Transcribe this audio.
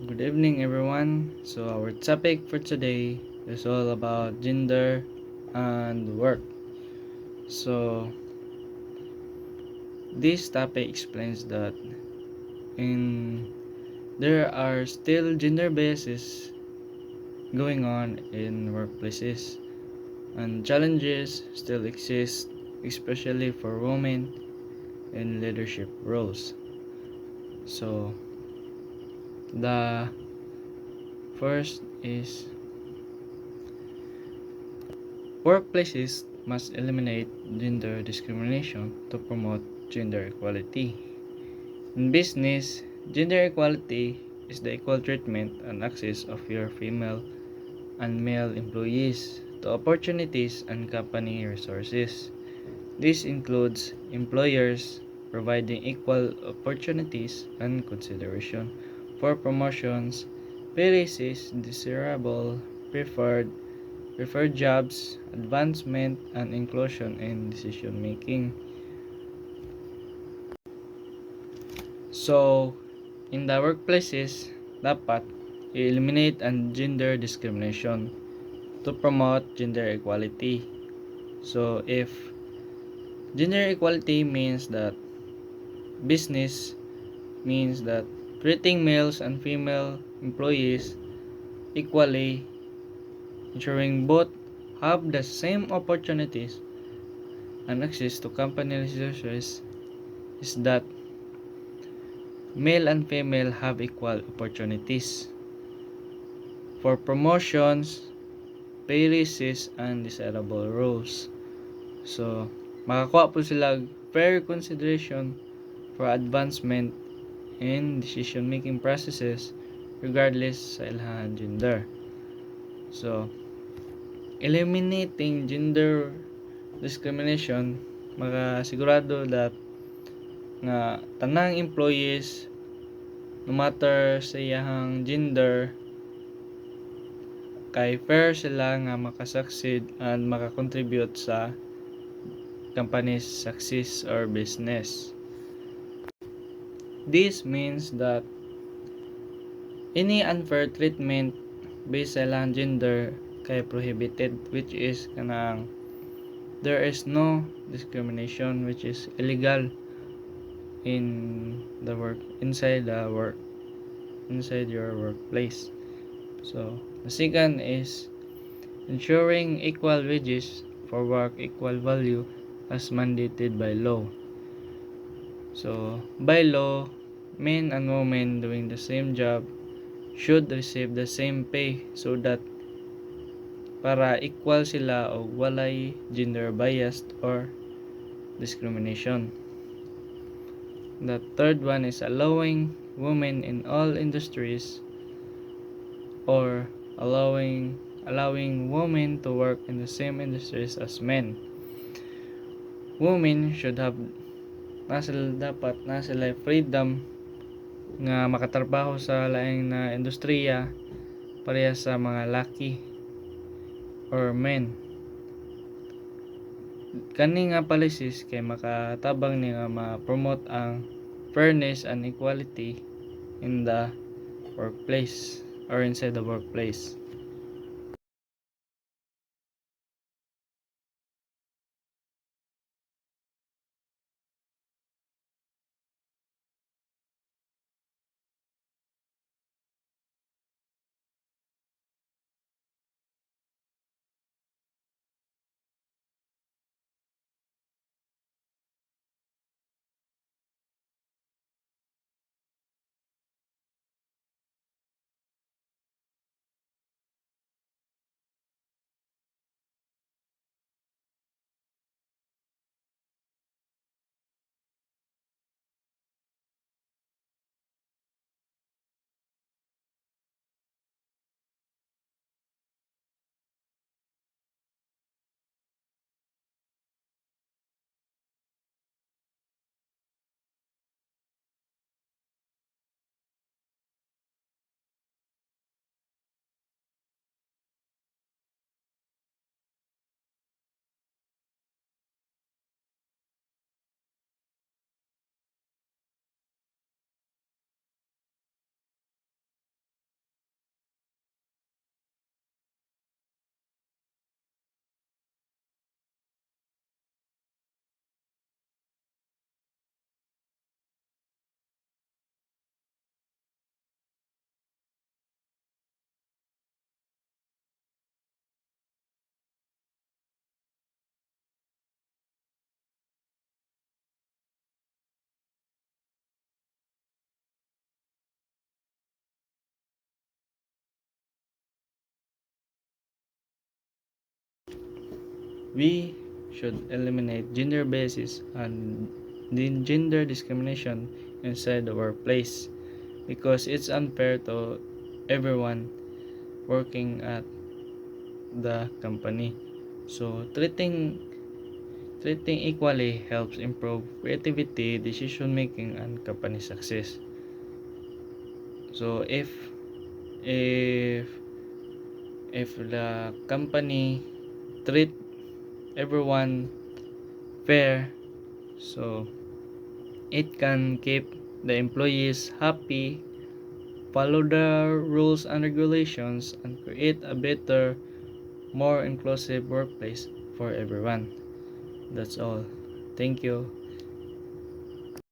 Good evening, everyone. So, our topic for today is all about gender and work. So, this topic explains that in there are still gender biases going on in workplaces, and challenges still exist, especially for women in leadership roles. So, the first is workplaces must eliminate gender discrimination to promote gender equality. In business, gender equality is the equal treatment and access of your female and male employees to opportunities and company resources. This includes employers providing equal opportunities and consideration for promotions, pay raises, desirable, preferred, preferred jobs, advancement, and inclusion in decision making. So, in the workplaces, dapat i-eliminate ang gender discrimination to promote gender equality. So, if gender equality means that business means that treating males and female employees equally, ensuring both have the same opportunities and access to company resources, is that male and female have equal opportunities for promotions, pay raises, and desirable roles. So, makakuha po sila fair consideration for advancement in decision-making processes regardless sa ilang gender. So, eliminating gender discrimination makasigurado that nga tanang employees no matter sa iyang gender kay fair sila nga makasucceed and makakontribute sa company's success or business. This means that any unfair treatment based sa ilang gender kay prohibited, which is kanang there is no discrimination, which is illegal in the work inside your workplace. So the second is ensuring equal wages for work equal value as mandated by law. So by law, men and women doing the same job should receive the same pay so that para equal sila o walay gender biased or discrimination. The third one is allowing women in all industries or allowing women to work in the same industries as men. Women should have dapat na sila freedom nga makatrabaho sa laing na industriya pareha sa mga laki or men. Kani nga policies kay makatabang ni nga ma-promote ang fairness and equality in the workplace or inside the workplace. We should eliminate gender basis and gender discrimination inside the workplace because it's unfair to everyone working at the company. So treating equally helps improve creativity, decision making, and company success. So if if the company treat everyone fair, so it can keep the employees happy, follow the rules and regulations, and create a better, more inclusive workplace for everyone. That's all. Thank you.